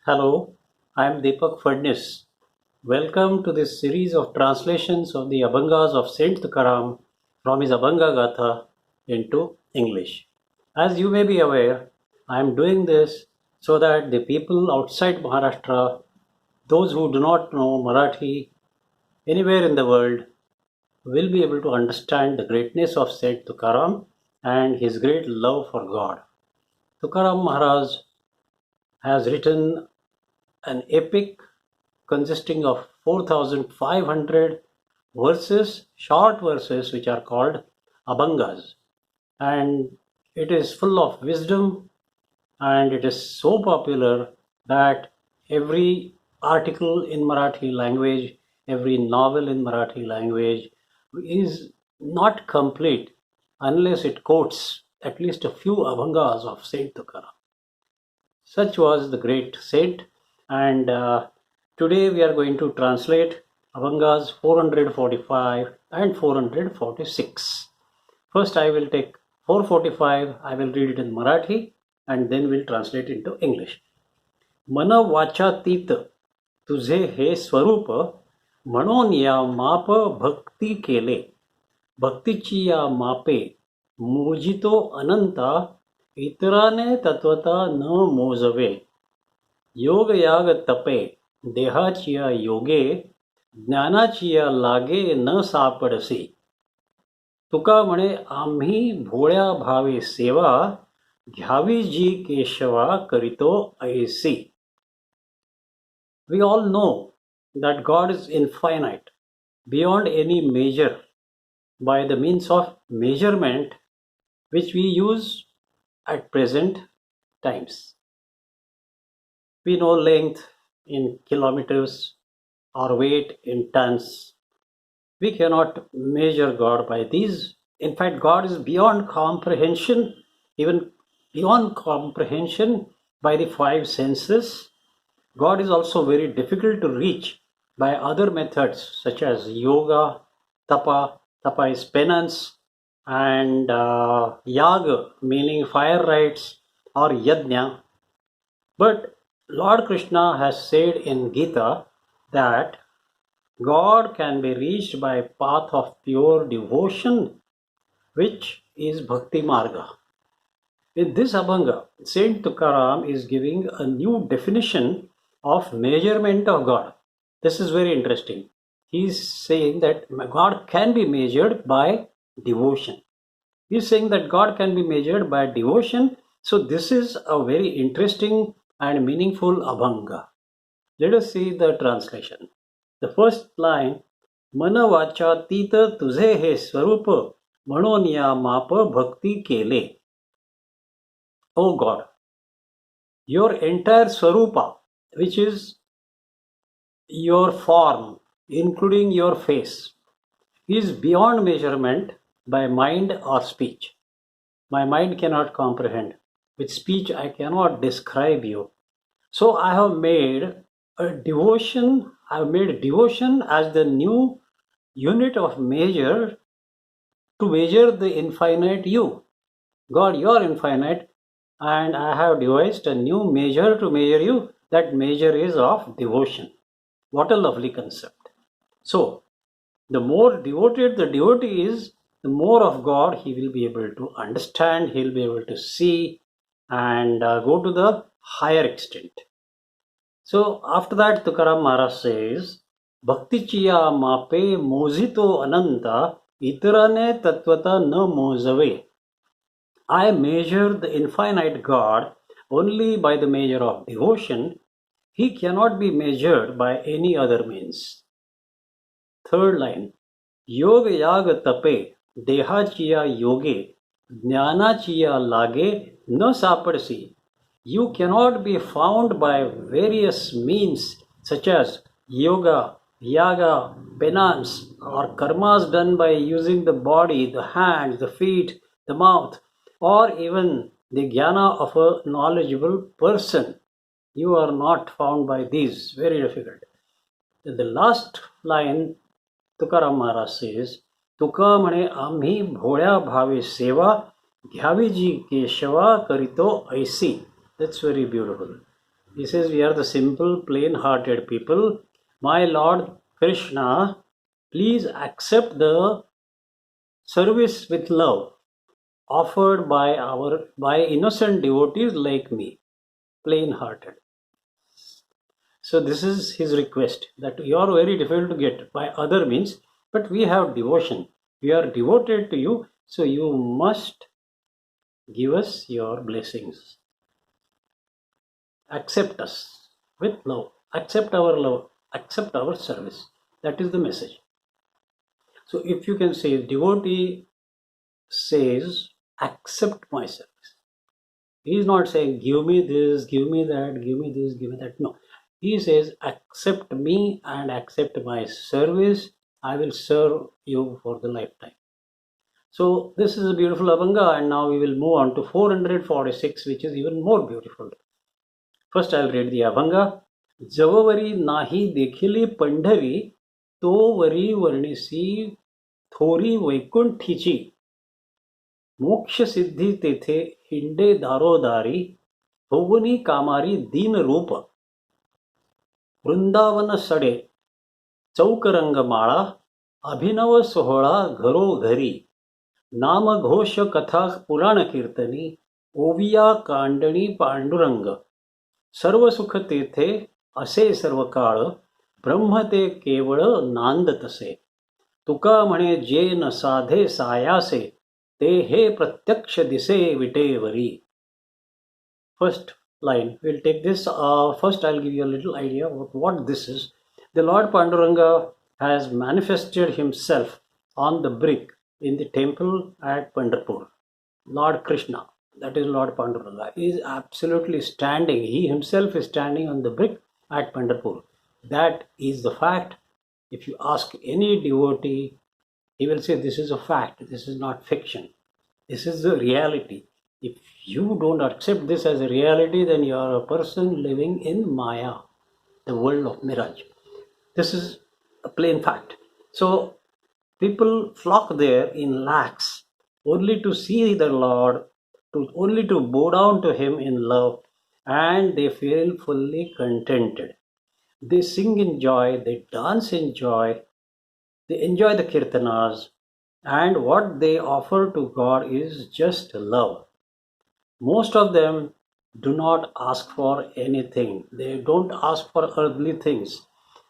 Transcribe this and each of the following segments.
Hello, I am Deepak Fadnis. Welcome to this series of translations of the Abhangas of Saint Tukaram from his Abhanga Gatha into English. As you may be aware, I am doing this so that the people outside Maharashtra, those who do not know Marathi anywhere in the world, will be able to understand the greatness of Saint Tukaram and his great love for God. Tukaram Maharaj has written an epic consisting of 4,500 verses, short verses, which are called Abhangas. And it is full of wisdom, and it is so popular that every article in Marathi language, every novel in Marathi language is not complete unless it quotes at least a few Abhangas of Saint Tukaram. Such was the great saint, and today we are going to translate Abhangas 445 and 446. First, I will take 445, I will read it in Marathi, and then we'll translate into English. मन वाचातीत तुझे हे स्वरूप, म्हणून या माप भक्ती केले. भक्तीची या मापे मोजितो अनंता, इतराने तत्वता न मोजवे. योग याग तपे देहाची या योगे, ज्ञानाची या लागे न सापडसी. तुका म्हणे आम्ही भोळ्या भावे सेवा, घ्यावी जी केशवा करितो ऐसी. We all know that God is infinite, beyond any measure, by the means of measurement which we use at present times. We know length in kilometers or weight in tons. We cannot measure God by these. In fact, God is beyond comprehension, even beyond comprehension by the five senses. God is also very difficult to reach by other methods such as yoga, tapa. Tapa is penance, and yaga, meaning fire rites, or yajna. But Lord Krishna has said in Gita that God can be reached by a path of pure devotion, which is Bhakti Marga. In this Abhanga, Saint Tukaram is giving a new definition of measurement of God. This is very interesting. He is saying that God can be measured by devotion. He is saying that God can be measured by devotion. So this is a very interesting and meaningful Abhanga. Let us see the translation. The first line, मन वाचातीत तुझे हे स्वरूप, म्हणून या माप भक्ती केले. O God, your entire Swarupa, which is your form, including your face, is beyond measurement by mind or speech. My mind cannot comprehend. With speech, I cannot describe you. So I have made devotion as the new unit of measure to measure the infinite you. God, you are infinite, and I have devised a new measure to measure you. That measure is of devotion. What a lovely concept. So, the more devoted the devotee is, the more of God he will be able to understand, he will be able to see, and go to the higher extent. So, after that, Tukaram Maharaj says, Bhakti chiya mape mojito ananta, itarane tatvata na mojave. I measure the infinite God only by the measure of devotion. He cannot be measured by any other means. Third line, Yoga yaga tape, dehachiya yoge, jnanachiya lage, no sapadsi. You cannot be found by various means such as yoga, yaga, penance, or karmas done by using the body, the hands, the feet, the mouth, or even the jnana of a knowledgeable person. You are not found by these. Very difficult. In the last line, Tukaram Maharaj says, तुका म्हणे आम्ही भोळ्या भावे सेवा, घ्यावी जी केशवा करितो ऐसी. That's very beautiful. He says, we are the simple, plain-hearted people. My Lord Krishna, please accept the service with love offered by innocent devotees like me, plain-hearted. So this is his request, that you are very difficult to get by other means, but we have devotion. We are devoted to you, so you must give us your blessings. Accept us with love. Accept our love. Accept our service. That is the message. So if you can say, devotee says, accept my service. He is not saying, give me this, give me that, give me this, give me that. No. He says, accept me and accept my service. I will serve you for the lifetime. So this is a beautiful Abhanga, and now we will move on to 446, which is even more beautiful. First I will read the Abhanga. January नाही देखिली पंढरी, तो worry वर्णिसी थोरी वैकुंठीची. मोक्ष सिद्धी तेथे हिंडे दारोदारी, होवनी कामारी दीन रूप. वृंदावन सडे चौकरंग माळा, अभिनव सोहळा घरोघरी. नामघोष कथा पुराण कीर्तनी, ओविया कांडणी पांडुरंग. सर्व सुख तेथे असे सर्व काळ, ब्रह्म ते केवळ नांद तसे. तुका म्हणे जे न साधे सायासे, ते हे प्रत्यक्ष दिसे विटेवरी. First line, we'll take this. First, I'll give you a little idea of what this is. The Lord Panduranga has manifested himself on the brick in the temple at Pandharpur. Lord Krishna, that is Lord Panduranga, is absolutely standing. He himself is standing on the brick at Pandharpur. That is the fact. If you ask any devotee, he will say this is a fact, this is not fiction. This is the reality. If you don't accept this as a reality, then you are a person living in Maya, the world of mirage. This is a plain fact. So people flock there in lakhs only to see the Lord, only to bow down to him in love, and they feel fully contented. They sing in joy, they dance in joy, they enjoy the kirtanas, and what they offer to God is just love. Most of them do not ask for anything. They don't ask for earthly things.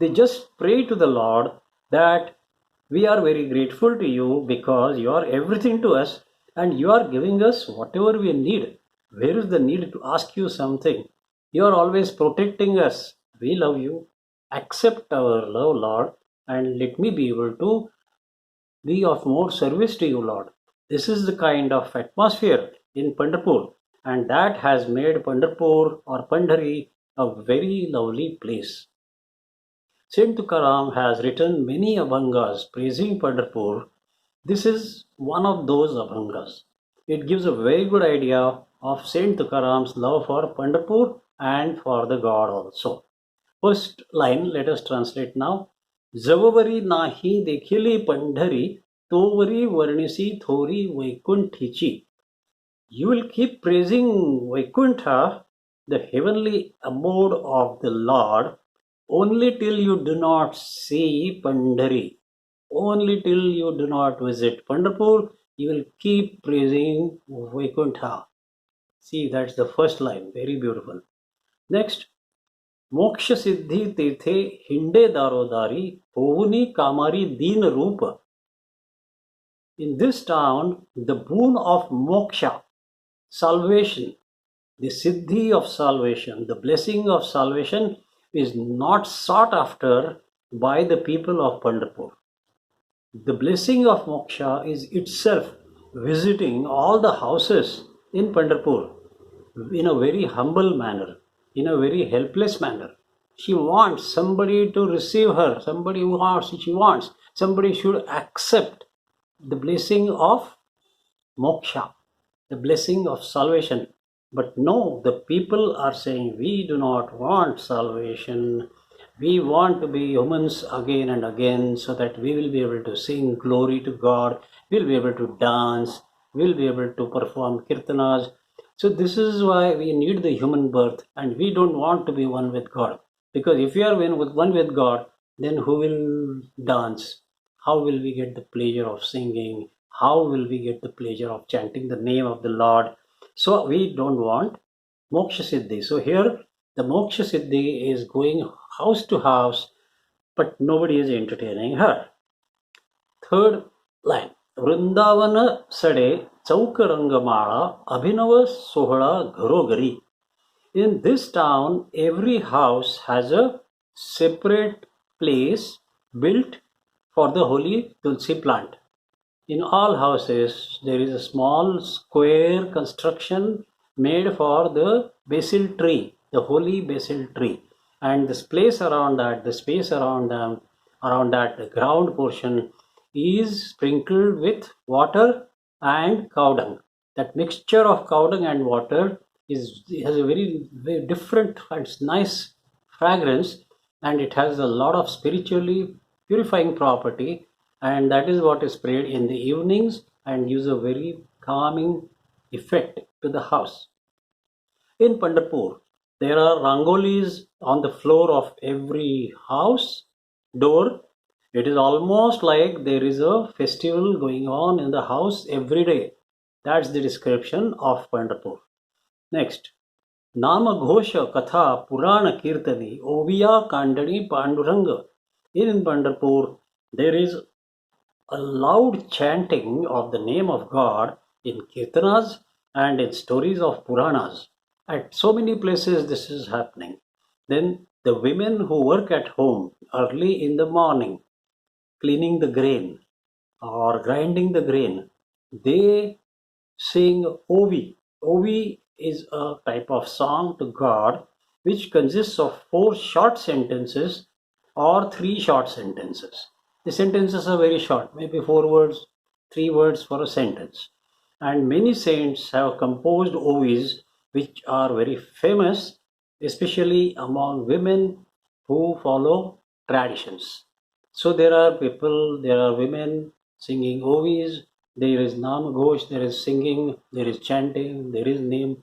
They just pray to the Lord that we are very grateful to you because you are everything to us and you are giving us whatever we need. Where is the need to ask you something? You are always protecting us. We love you. Accept our love, Lord, and let me be able to be of more service to you, Lord. This is the kind of atmosphere in Pandharpur, and that has made Pandharpur or Pandhari a very lovely place. Saint Tukaram has written many Abhangas praising Pandharpur. This is one of those Abhangas. It gives a very good idea of Saint Tukaram's love for Pandharpur and for the God also. First line, let us translate now. January नाही देखिली पंढरी, तोवरी वर्णिसी थोरी वैकुंठीची. You will keep praising Vaikuntha, the heavenly abode of the Lord, only till you do not see Pandhari. Only till you do not visit Pandharpur, you will keep praising Vaikuntha. See, that's the first line. Very beautiful. Next, मोक्ष सिद्धि तेथे हिंडे दारोदारी, होवनी कामारी दीन रूप. In this town, the boon of moksha, salvation, the siddhi of salvation, the blessing of salvation is not sought after by the people of Pandharpur. The blessing of moksha is itself visiting all the houses in Pandharpur in a very humble manner, in a very helpless manner. She wants somebody to receive her, she wants somebody should accept the blessing of moksha, the blessing of salvation. But no, the people are saying, we do not want salvation. We want to be humans again and again so that we will be able to sing glory to God, we'll be able to dance, we'll be able to perform kirtanas. So this is why we need the human birth, and we don't want to be one with God. Because if we are one with God, then who will dance? How will we get the pleasure of singing? How will we get the pleasure of chanting the name of the Lord? So we don't want moksha siddhi. So here the moksha siddhi is going house to house, but nobody is entertaining her. Third line. Vrindavan सडे चौक रंगमाळा अभिनव सोहळा घरोघरी. In this town, every house has a separate place built for the holy Tulsi plant. In all houses, there is a small square construction made for the basil tree, the holy basil tree. And this place around that, the space around them, around that the ground portion is sprinkled with water and cow dung. That mixture of cow dung and water has a very different and nice fragrance, and it has a lot of spiritually purifying property, and that is what is sprayed in the evenings and gives a very calming effect to the house. In Pandharpur, there are rangolis on the floor of every house door. It is almost like there is a festival going on in the house every day. That's the description of Pandharpur. Next, Namaghosha Katha Purana Kirtani Oviya Kandani Panduranga. In Pandharpur, there is a loud chanting of the name of God in Kirtanas and in stories of Puranas. At so many places, this is happening. Then the women who work at home early in the morning, cleaning the grain or grinding the grain, they sing Ovi. Ovi is a type of song to God which consists of 4 short sentences or 3 short sentences. The sentences are very short, maybe 4 words, 3 words for a sentence. And many saints have composed Ovis which are very famous, especially among women who follow traditions. So there are women singing Ovis, there is Nam Ghosh, there is singing, there is chanting, there is name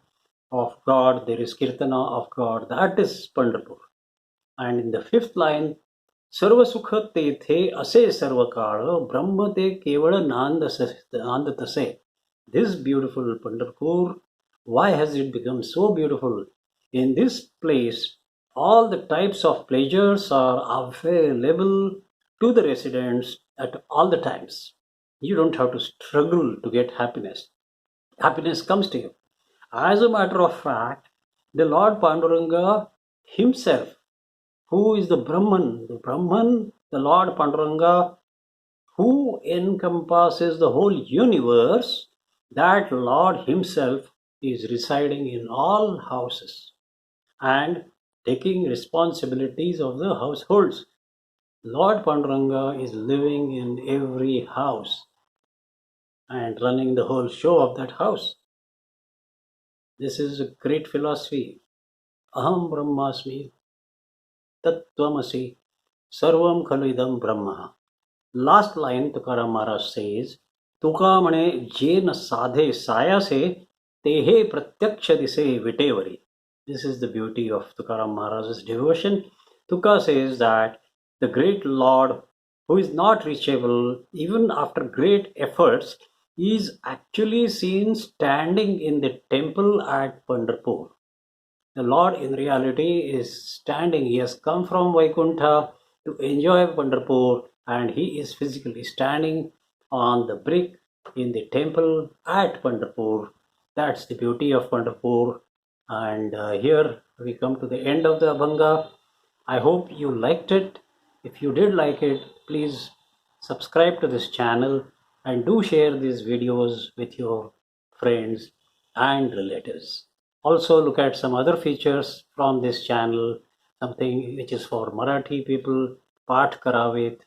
of God, there is Kirtana of God. That is Pandharpur. And in the 5th line, सर्व सुख तेथे असे सर्व काळ ब्रह्म ते केवळ नांद तसे. This beautiful Pandharpur, why has it become so beautiful? In this place, all the types of pleasures are available to the residents at all the times. You don't have to struggle to get happiness. Happiness comes to you. As a matter of fact, the Lord Panduranga himself, who is the Brahman, the Lord Panduranga, who encompasses the whole universe, that Lord himself is residing in all houses and taking responsibilities of the households. Lord Panduranga is living in every house and running the whole show of that house. This is a great philosophy. Aham Brahmasmi Tattvamasi Sarvam Khalidam Brahma. Last line Tukaram Maharaj says, Tuka mane je na sadhe saya se tehe pratyaksha dise vitevari. This is the beauty of Tukaram Maharaj's devotion. Tuka says that the great Lord, who is not reachable even after great efforts, is actually seen standing in the temple at Pandharpur. The Lord in reality is standing. He has come from Vaikuntha to enjoy Pandharpur, and he is physically standing on the brick in the temple at Pandharpur. That's the beauty of Pandharpur. And here we come to the end of the Abhanga. I hope you liked it. If you did like it, please subscribe to this channel and do share these videos with your friends and relatives. Also look at some other features from this channel, something which is for Marathi people, Path Karavit,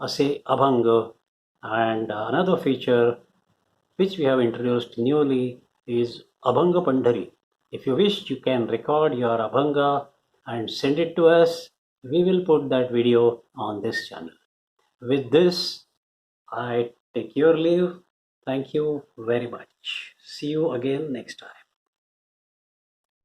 Ase Abhanga, and another feature which we have introduced newly is Abhanga Pandhari. If you wish, you can record your Abhanga and send it to us. We will put that video on this channel. With this, I take your leave. Thank you very much. See you again next time.